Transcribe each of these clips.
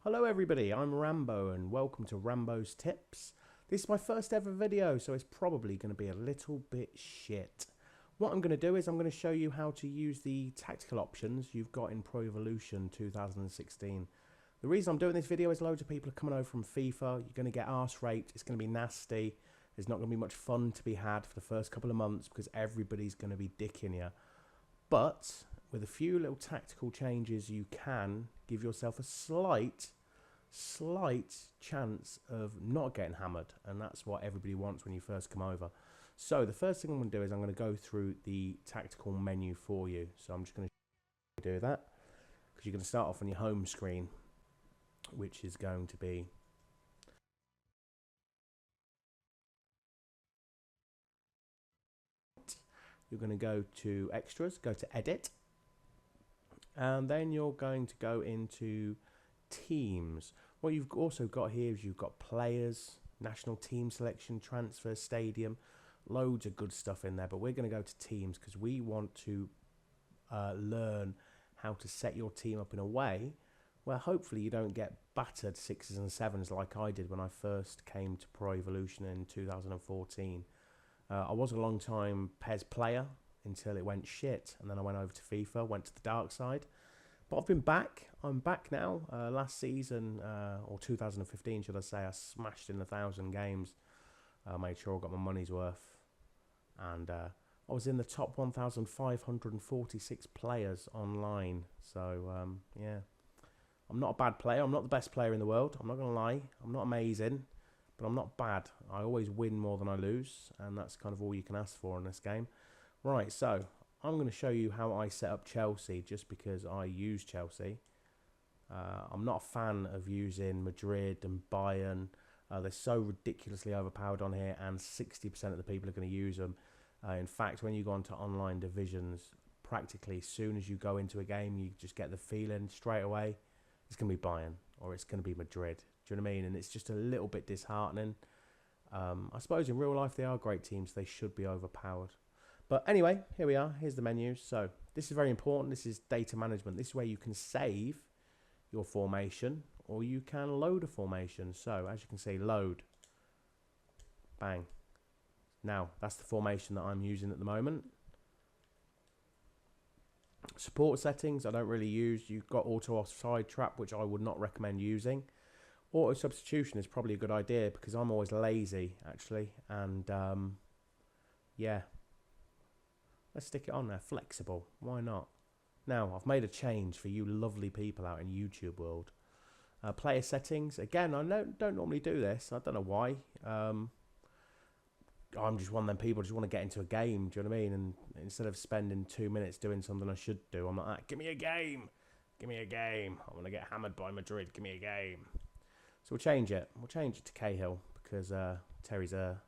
Hello everybody, I'm Rambo and welcome to Rambo's Tips. This is my first ever video, so it's probably going to be a little bit shit. What I'm going to do is I'm going to show you how to use the tactical options you've got in Pro Evolution 2016. The reason I'm doing this video is loads of people are coming over from FIFA. You're going to get arse raped, it's going to be nasty. There's not going to be much fun to be had for the first couple of months because everybody's going to be dicking you. But with a few little tactical changes, you can give yourself a slight chance of not getting hammered, and that's what everybody wants when you first come over. So the first thing I'm going to do is I'm going to go through the tactical menu for you. So I'm just going to do that because you're going to start off on your home screen, which is going to be you're going to go to extras, go to edit, and then you're going to go into teams. What you've also got here is you've got players, national team selection, transfer, stadium, loads of good stuff in there, but we're going to go to teams because we want to learn how to set your team up in a way where hopefully you don't get battered 6s and 7s like I did when I first came to Pro Evolution in 2014. I was a long time PES player until it went shit, and then I went over to FIFA, went to the dark side. But I've been back. I'm back now. Last season, or 2015, should I say, I smashed in 1,000 games. Made sure I got my money's worth. And I was in the top 1,546 players online. So, yeah. I'm not a bad player. I'm not the best player in the world. I'm not going to lie. I'm not amazing. But I'm not bad. I always win more than I lose. And that's kind of all you can ask for in this game. Right, so I'm going to show you how I set up Chelsea just because I use Chelsea. I'm not a fan of using Madrid and Bayern. They're so ridiculously overpowered on here, and 60% of the people are going to use them. In fact, when you go onto online divisions, practically as soon as you go into a game, you just get the feeling straight away it's going to be Bayern or it's going to be Madrid. Do you know what I mean? And it's just a little bit disheartening. I suppose in real life they are great teams. They should be overpowered. But anyway, here we are. Here's the menu. So this is very important. This is data management. This is where you can save your formation or you can load a formation. So as you can see, load. Bang. Now, that's the formation that I'm using at the moment. Support settings, I don't really use. You've got auto offside trap, which I would not recommend using. Auto substitution is probably a good idea because I'm always lazy, actually. And, yeah. Let's stick it on there. Flexible. Why not? Now, I've made a change for you lovely people out in YouTube world. Player settings. Again, I don't normally do this. I don't know why. I'm just one of them people who just want to get into a game. Do you know what I mean? And instead of spending 2 minutes doing something I should do, I'm like, ah, give me a game. Give me a game. I want to get hammered by Madrid. Give me a game. So we'll change it. We'll change it to Cahill because Terry's a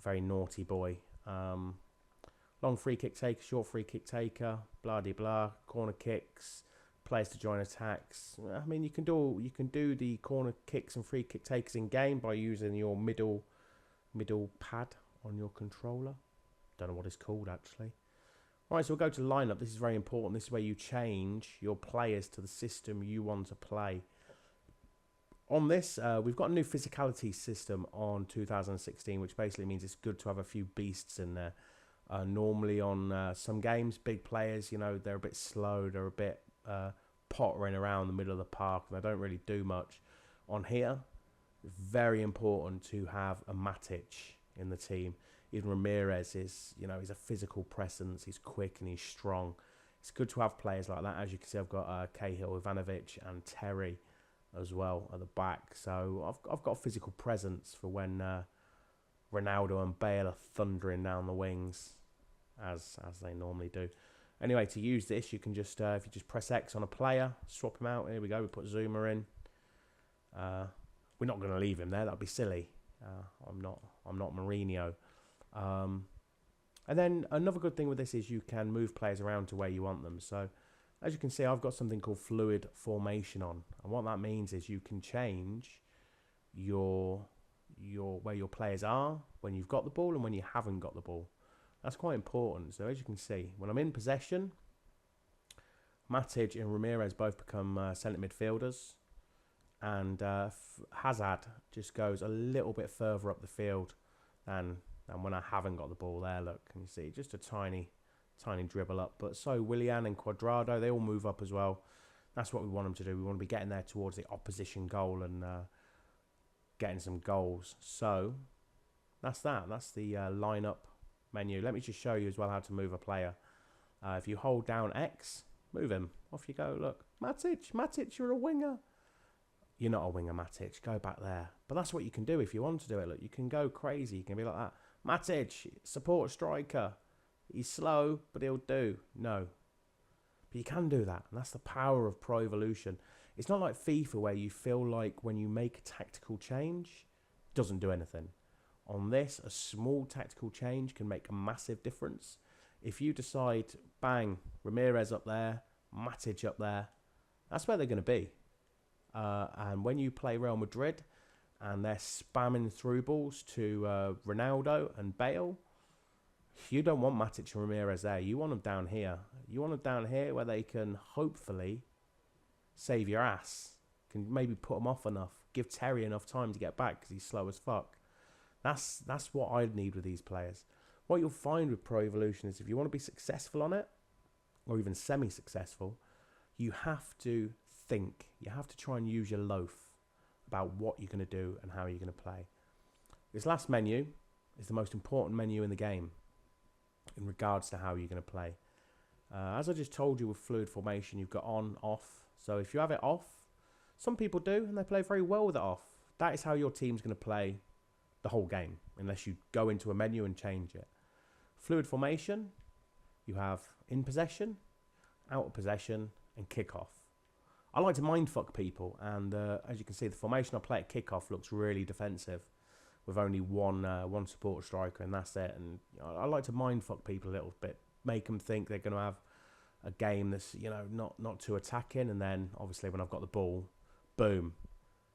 very naughty boy. Long free kick taker, short free kick taker, blah de blah, corner kicks, players to join attacks. I mean, you can do the corner kicks and free kick takers in game by using your middle pad on your controller. Don't know what it's called actually. Right, so we'll go to lineup. This is very important. This is where you change your players to the system you want to play. On this, we've got a new physicality system on 2016, which basically means it's good to have a few beasts in there. Normally on some games, big players, you know, they're a bit slow, they're a bit pottering around the middle of the park, and they don't really do much. On here, it's very important to have a Matic in the team. Even Ramirez is, you know, he's a physical presence, he's quick and he's strong. It's good to have players like that. As you can see, I've got Cahill, Ivanovic and Terry as well at the back. So I've got a physical presence for when Ronaldo and Bale are thundering down the wings. As they normally do. Anyway, to use this, you can just if you just press X on a player, swap him out. Here we go. We put Zuma in. We're not going to leave him there. That'd be silly. I'm not Mourinho. And then another good thing with this is you can move players around to where you want them. So as you can see, I've got something called fluid formation on, and what that means is you can change your where your players are when you've got the ball and when you haven't got the ball. That's quite important. So as you can see, when I'm in possession, Matic and Ramirez both become centre midfielders. and Hazard just goes a little bit further up the field than when I haven't got the ball there. Look, can you see? Just a tiny dribble up. But so Willian and Cuadrado, they all move up as well. That's what we want them to do. We want to be getting there towards the opposition goal and getting some goals. So that's that. That's the lineup menu. Let me just show you as well how to move a player. If you hold down X, move him. Off you go. Look, Matic, you're a winger. You're not a winger, Matic. Go back there. But that's what you can do if you want to do it. Look, you can go crazy. You can be like that. Matic, support striker. He's slow, but he'll do. No. But you can do that. And that's the power of Pro Evolution. It's not like FIFA where you feel like when you make a tactical change, it doesn't do anything. On this, a small tactical change can make a massive difference. If you decide, bang, Ramirez up there, Matic up there, that's where they're going to be. And when you play Real Madrid and they're spamming through balls to Ronaldo and Bale, you don't want Matic and Ramirez there. You want them down here. You want them down here where they can hopefully save your ass. Can maybe put them off enough. Give Terry enough time to get back because he's slow as fuck. That's what I'd need with these players. What you'll find with Pro Evolution is if you want to be successful on it, or even semi-successful, you have to think. You have to try and use your loaf about what you're going to do and how you're going to play. This last menu is the most important menu in the game in regards to how you're going to play. As I just told you with fluid formation, you've got on, off. So if you have it off, some people do, and they play very well with it off. That is how your team's going to play the whole game, unless you go into a menu and change it. Fluid formation, you have in possession, out of possession, and kickoff. I like to mindfuck people, and as you can see, the formation I play at kickoff looks really defensive, with only one support striker, and that's it. And you know, I like to mindfuck people a little bit, make them think they're going to have a game that's not too attacking, and then obviously when I've got the ball, boom,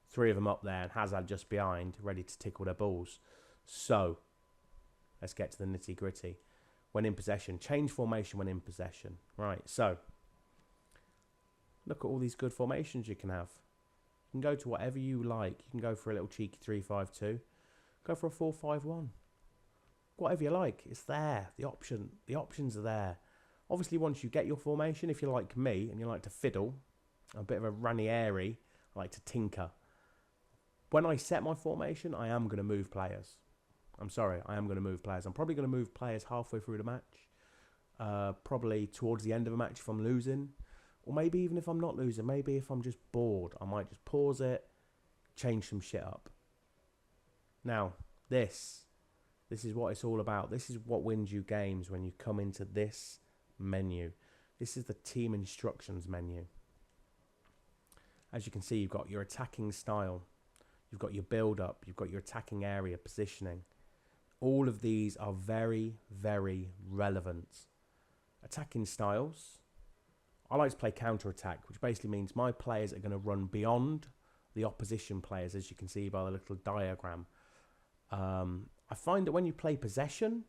3 of them up there, and Hazard just behind, ready to tickle their balls. So let's get to the nitty gritty. When in possession, change formation when in possession. Right, so look at all these good formations you can have. You can go to whatever you like. You can go for a little cheeky 3-5-2. Go for a 4-5-1. Whatever you like, it's there. The options are there. Obviously, once you get your formation, if you're like me and you like to fiddle, a bit of a Ranieri, I like to tinker. When I set my formation, I am going to move players. I'm sorry, I am going to move players. I'm probably going to move players halfway through the match. Probably towards the end of a match if I'm losing. Or maybe even if I'm not losing. Maybe if I'm just bored, I might just pause it, change some shit up. Now, this is what it's all about. This is what wins you games when you come into this menu. This is the team instructions menu. As you can see, you've got your attacking style. You've got your build-up. You've got your attacking area, positioning. All of these are very, very relevant. Attacking styles. I like to play counter-attack, which basically means my players are going to run beyond the opposition players, as you can see by the little diagram. I find that when you play possession,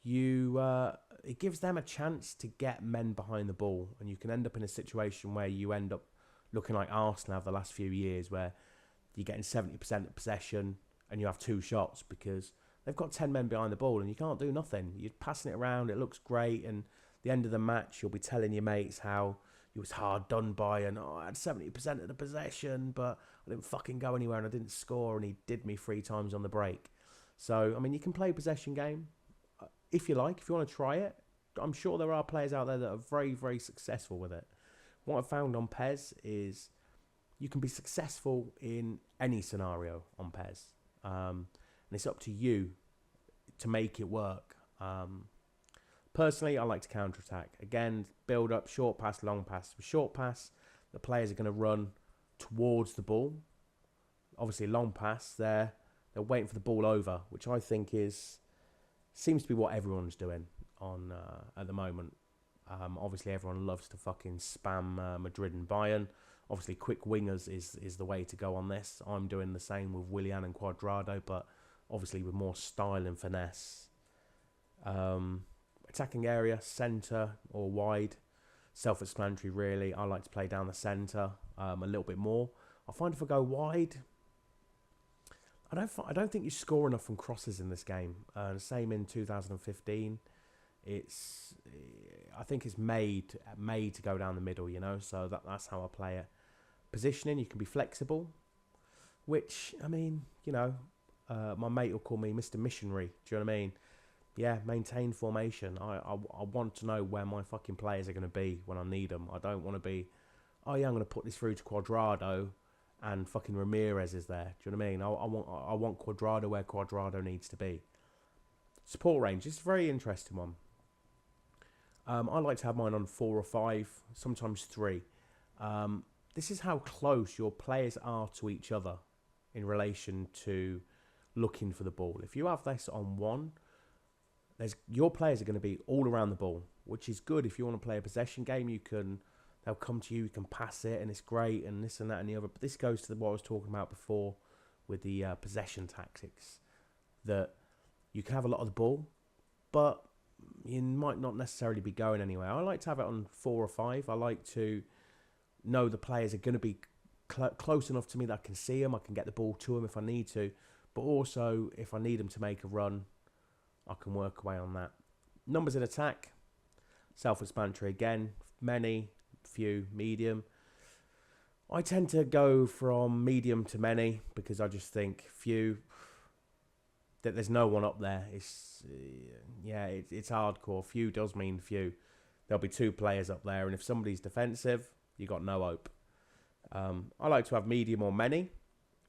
it gives them a chance to get men behind the ball, and you can end up in a situation where you end up looking like Arsenal have the last few years, where you're getting 70% of possession and you have 2 shots because they've got 10 men behind the ball and you can't do nothing. You're passing it around, it looks great, and at the end of the match you'll be telling your mates how you was hard done by and I had 70% of the possession but I didn't fucking go anywhere and I didn't score and he did me 3 times on the break. So, I mean, you can play a possession game if you like, if you want to try it. I'm sure there are players out there that are very, very successful with it. What I've found on PES is you can be successful in any scenario on PES. And it's up to you to make it work. Personally, I like to counter-attack. Again, build up, short pass, long pass. With short pass, the players are going to run towards the ball. Obviously, long pass, they're waiting for the ball over, which I think seems to be what everyone's doing on at the moment. Obviously, everyone loves to fucking spam Madrid and Bayern. Obviously, quick wingers is the way to go on this. I'm doing the same with Willian and Cuadrado, but obviously with more style and finesse. Attacking area, centre or wide, self-explanatory really. I like to play down the centre a little bit more. I find if I go wide, I don't think you score enough from crosses in this game. Same in 2015. I think it's made to go down the middle, you know. So that's how I play it. Positioning, you can be flexible, which I mean, you know, my mate will call me Mr. Missionary. Do you know what I mean? Yeah, maintain formation. I want to know where my fucking players are going to be when I need them. I don't want to be, oh yeah, I'm going to put this through to Cuadrado and fucking Ramirez is there. Do you know what I mean? I want Cuadrado where Cuadrado needs to be. Support range is a very interesting one. I like to have mine on 4 or 5, sometimes 3. This is how close your players are to each other in relation to looking for the ball. If you have this on 1, your players are going to be all around the ball, which is good. If you want to play a possession game, they'll come to you, you can pass it, and it's great, and this and that and the other. But this goes to what I was talking about before with the possession tactics, that you can have a lot of the ball, but you might not necessarily be going anywhere. I like to have it on 4 or 5. I like to know the players are going to be close enough to me that I can see them, I can get the ball to them if I need to, but also if I need them to make a run, I can work away on that. Numbers in attack, self-explanatory again, many, few, medium. I tend to go from medium to many because I just think few, that there's no one up there. It's hardcore. Few does mean few. There'll be 2 players up there, and if somebody's defensive, you got no hope. I like to have medium or many,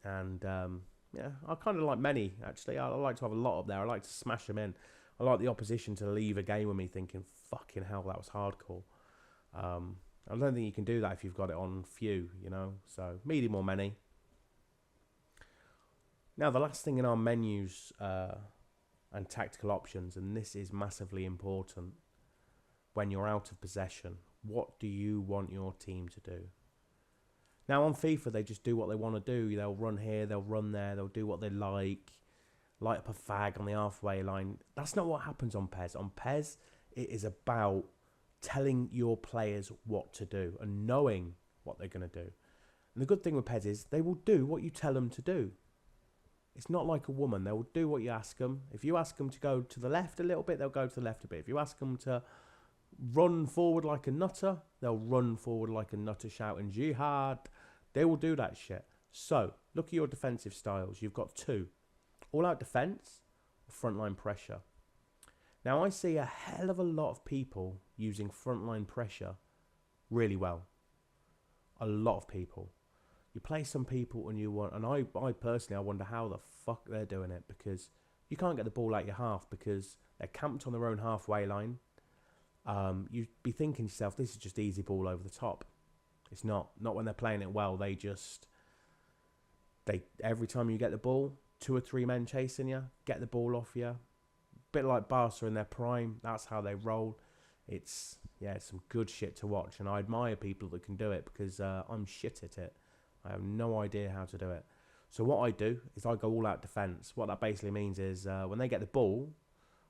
and I kind of like many actually. I like to have a lot up there. I like to smash them in. I like the opposition to leave a game with me thinking, fucking hell, that was hardcore. I don't think you can do that if you've got it on few, you know. So medium or many. Now the last thing in our menus and tactical options, and this is massively important when you're out of possession. What do you want your team to do? Now on FIFA, they just do what they want to do. They'll run here, they'll run there, they'll do what they like. Light up a fag on the halfway line. That's not what happens on PES. On PES, it is about telling your players what to do and knowing what they're going to do. And the good thing with PES is they will do what you tell them to do. It's not like a woman. They will do what you ask them. If you ask them to go to the left a little bit, they'll go to the left a bit. If you ask them to run forward like a nutter, they'll run forward like a nutter shouting jihad. They will do that shit. So, look at your defensive styles. You've got 2. All-out defense or frontline pressure. Now, I see a hell of a lot of people using frontline pressure really well. A lot of people. You play some people and you want, and I personally, I wonder how the fuck they're doing it, because you can't get the ball out your half because they're camped on their own halfway line. You'd be thinking to yourself, this is just easy ball over the top. It's not when they're playing it well. Every time you get the ball, 2 or 3 men chasing you, get the ball off you. Bit like Barca in their prime. That's how they roll. It's some good shit to watch, and I admire people that can do it because I'm shit at it. I have no idea how to do it. So what I do is I go all out defence. What that basically means is when they get the ball,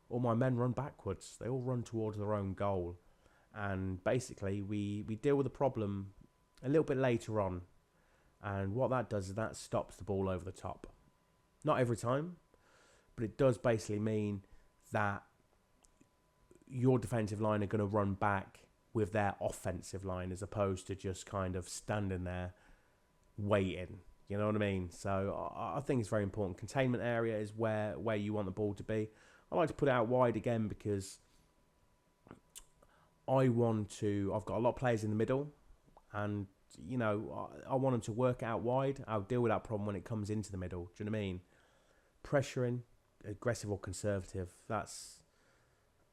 all my men run backwards. They all run towards their own goal, and basically we deal with the problem a little bit later on. And what that does is that stops the ball over the top. Not every time, but it does basically mean that your defensive line are going to run back with their offensive line as opposed to just kind of standing there waiting. You know what I mean? So I think it's very important. Containment area is where you want the ball to be. I like to put it out wide again because I've got a lot of players in the middle, and you know, I want them to work out wide. I'll deal with that problem when it comes into the middle. Do you know what I mean? Pressuring, aggressive or conservative,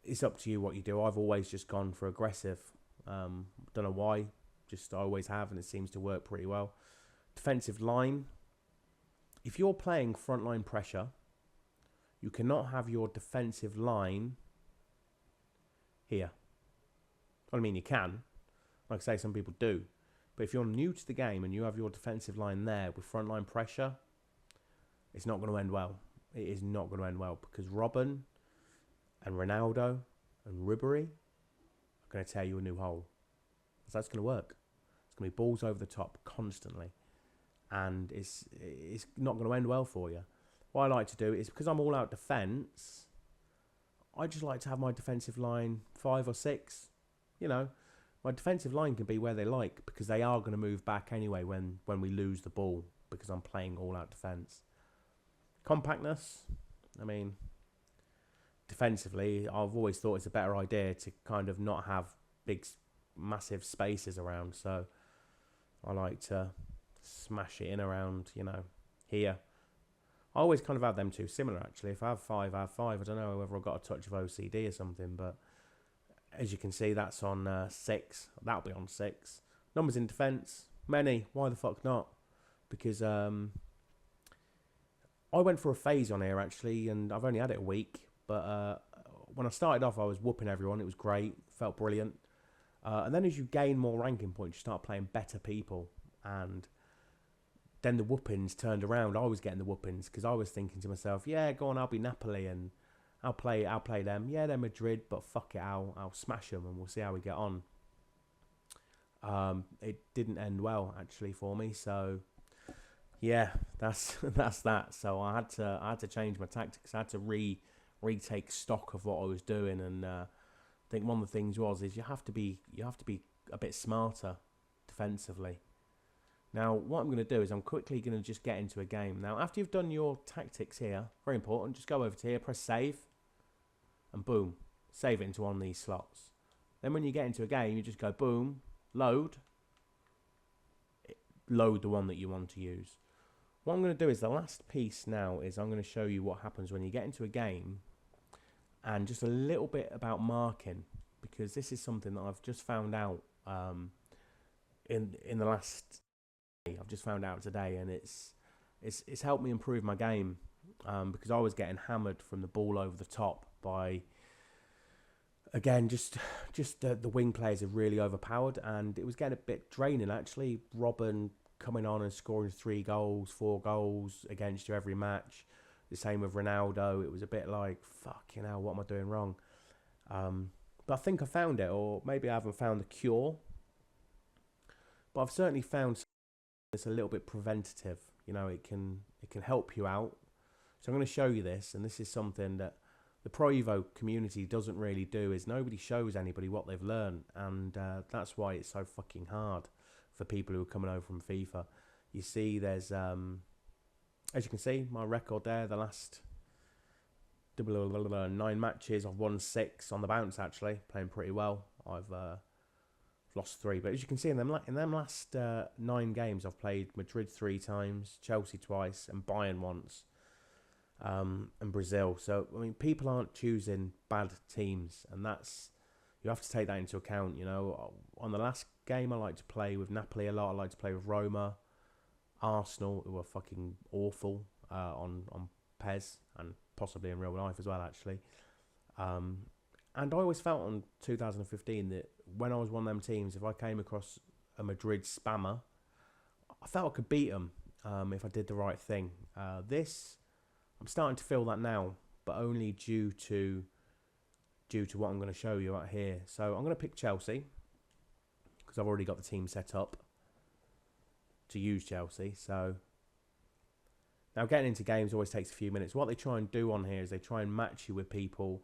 it's up to you what you do. I've always just gone for aggressive. Don't know why, just I always have, and it seems to work pretty well. Defensive line. If you're playing frontline pressure, you cannot have your defensive line here. I mean, you can. Like I say, some people do. But if you're new to the game and you have your defensive line there with frontline pressure, it's not going to end well. It is not going to end well because Robin and Ronaldo and Ribery are going to tear you a new hole. So that's going to work. It's going to be balls over the top constantly. and it's not going to end well for you. What I like to do is, because I'm all out defence, I just like to have my defensive line 5 or 6. You know, my defensive line can be where they like, because they are going to move back anyway when we lose the ball, because I'm playing all out defence. Compactness, I mean, defensively, I've always thought it's a better idea to kind of not have big, massive spaces around. So I like to smash it in around, you know, here. I always kind of have them two similar, actually. If I have 5, I have 5. I don't know whether I've got a touch of OCD or something, but as you can see, that's on 6. That'll be on 6. Numbers in defence, many. Why the fuck not? Because I went for a phase on here, actually, and I've only had it a week. But when I started off, I was whooping everyone. It was great. Felt brilliant. And then as you gain more ranking points, you start playing better people. And then the whoopings turned around. I was getting the whoopings because I was thinking to myself, yeah, go on, I'll be Napoli and I'll play them. Yeah, they're Madrid, but fuck it, I'll smash them and we'll see how we get on. It didn't end well, actually, for me. So yeah, that's that. So I had to change my tactics. I had to retake stock of what I was doing, and I think one of the things is you have to be a bit smarter defensively. Now, what I'm going to do is I'm quickly going to just get into a game. Now, after you've done your tactics here, very important, just go over to here, press save, and boom, save it into one of these slots. Then when you get into a game, you just go boom, load the one that you want to use. What I'm going to do is the last piece now is I'm going to show you what happens when you get into a game, and just a little bit about marking, because this is something that I've just found out in the last. I've just found out today, and it's helped me improve my game, because I was getting hammered from the ball over the top by, again, just the wing players are really overpowered, and it was getting a bit draining, actually. Robin coming on and scoring 3 goals, 4 goals against you every match. The same with Ronaldo. It was a bit like, fucking hell, what am I doing wrong? But I think I found it, or maybe I haven't found the cure, but I've certainly found it's a little bit preventative. You know, it can help you out. So I'm going to show you this, and this is something that the Pro Evo community doesn't really do, is nobody shows anybody what they've learned, and that's why it's so fucking hard for people who are coming over from FIFA. You see, there's as you can see, my record there, the last 9 matches, I've won 6 on the bounce, actually, playing pretty well. I've lost 3, but as you can see, in them last 9 games, I've played Madrid 3 times, Chelsea twice, and Bayern once, and Brazil. So I mean, people aren't choosing bad teams, and you have to take that into account. You know, on the last game, I like to play with Napoli a lot. I like to play with Roma, Arsenal, who are fucking awful on PES, and possibly in real life as well, actually. And I always felt on 2015 that when I was one of them teams, if I came across a Madrid spammer, I felt I could beat them if I did the right thing. I'm starting to feel that now, but only due to what I'm going to show you out here. So I'm going to pick Chelsea, because I've already got the team set up to use Chelsea. So now getting into games always takes a few minutes. What they try and do on here is they try and match you with people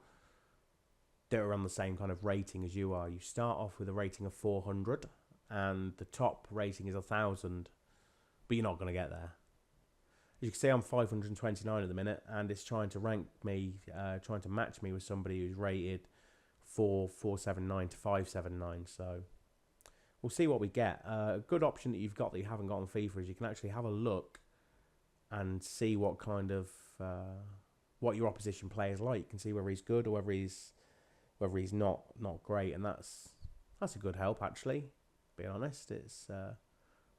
that are on the same kind of rating as you are. You start off with a rating of 400, and the top rating is 1,000, but you're not going to get there. As you can see, I'm 529 at the minute, and it's trying to rank me, trying to match me with somebody who's rated 479 to 579. So we'll see what we get. A good option that you've got that you haven't got on FIFA is you can actually have a look and see what kind of what your opposition player is like. You can see whether he's good or whether he's not great, and that's a good help, actually. Being honest, it's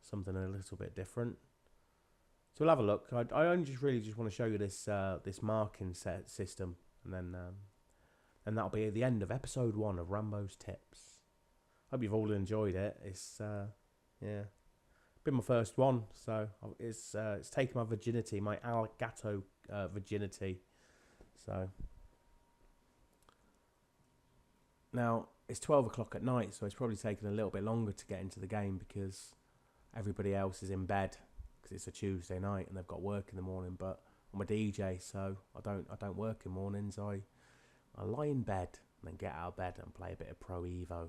something a little bit different. So we'll have a look. I only just want to show you this this marking set system, and then that'll be the end of episode 1 of Rambo's Tips. Hope you've all enjoyed it. It's yeah, been my first one, so it's taken my virginity, my Elgato virginity. So now it's 12 o'clock at night, so it's probably taken a little bit longer to get into the game because everybody else is in bed. because it's a Tuesday night and they've got work in the morning. But I'm a DJ, so I don't work in mornings. I lie in bed and then get out of bed and play a bit of Pro Evo.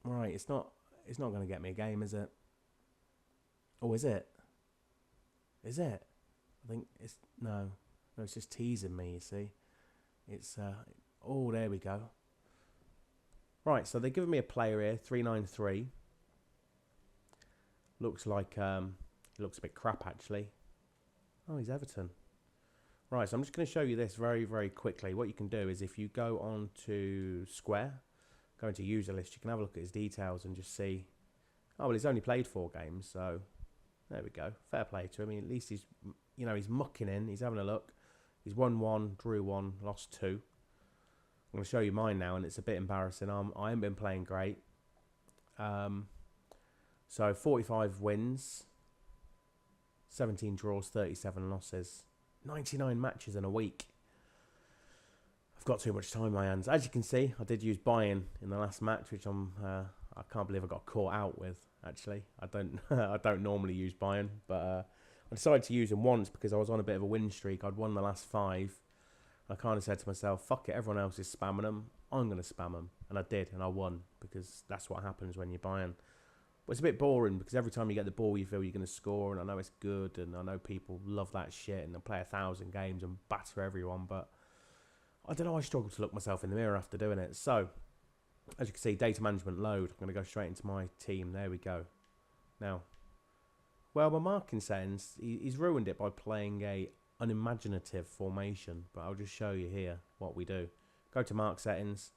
Right, it's not going to get me a game, is it? Oh, is it? Is it? I think it's no, it's just teasing me. You see, it's oh, there we go. Right, so they're giving me a player here, 393. Looks like it looks a bit crap actually. Oh, he's Everton. Right, so I'm just going to show you this very, very quickly. What you can do is if you go on to Square, go into user list, you can have a look at his details and just see. Oh, well, he's only played 4 games, so there we go. Fair play to him. I mean, at least he's, you know, he's mucking in. He's having a look. He's won 1, drew 1, lost 2. I'm going to show you mine now, and it's a bit embarrassing. I haven't been playing great. So 45 wins, 17 draws, 37 losses, 99 matches in a week. I've got too much time in my hands. As you can see, I did use buy-in in the last match, which I can't believe I got caught out with. Actually, I don't normally use buy-in, but I decided to use him once because I was on a bit of a win streak. I'd won the last 5. I kind of said to myself, fuck it, everyone else is spamming them. I'm going to spam them. And I did, and I won, because that's what happens when you're buying. But it's a bit boring, because every time you get the ball, you feel you're going to score, and I know it's good, and I know people love that shit, and they play 1,000 games and batter everyone, but I don't know, I struggle to look myself in the mirror after doing it. So, as you can see, data management load. I'm going to go straight into my team. There we go. Now, well, my marking settings, he's ruined it by playing a unimaginative formation, but I'll just show you here what we do. Go to mark settings,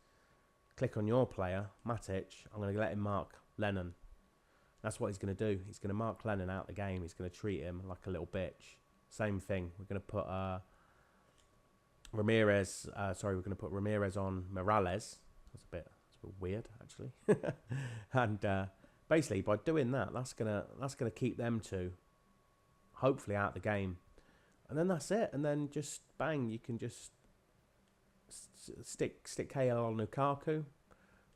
click on your player, Matic. I'm going to let him mark Lennon. That's what he's going to do. He's going to mark Lennon out the game. He's going to treat him like a little bitch. Same thing. We're going to put Ramirez. We're going to put Ramirez on Morales. That's a bit weird, actually. And basically, by doing that, that's gonna keep them two hopefully out the game. And then that's it. And then just bang, you can just stick KL on Lukaku.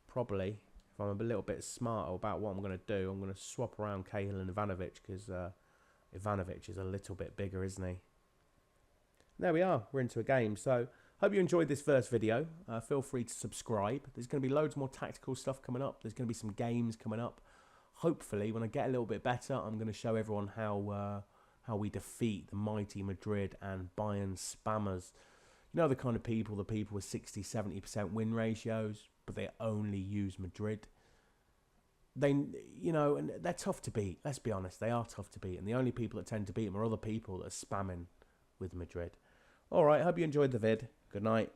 Probably, if I'm a little bit smarter about what I'm going to do, I'm going to swap around Cahill and Ivanovic, because Ivanovic is a little bit bigger, isn't he? There we are. We're into a game. So, hope you enjoyed this first video. Feel free to subscribe. There's going to be loads more tactical stuff coming up. There's going to be some games coming up. Hopefully, when I get a little bit better, I'm going to show everyone how we defeat the mighty Madrid and Bayern spammers. You know, the kind of people, with 60-70% win ratios, but they only use Madrid. They, you know, and they're tough to beat. Let's be honest, they are tough to beat. And the only people that tend to beat them are other people that are spamming with Madrid. All right, hope you enjoyed the vid. Good night.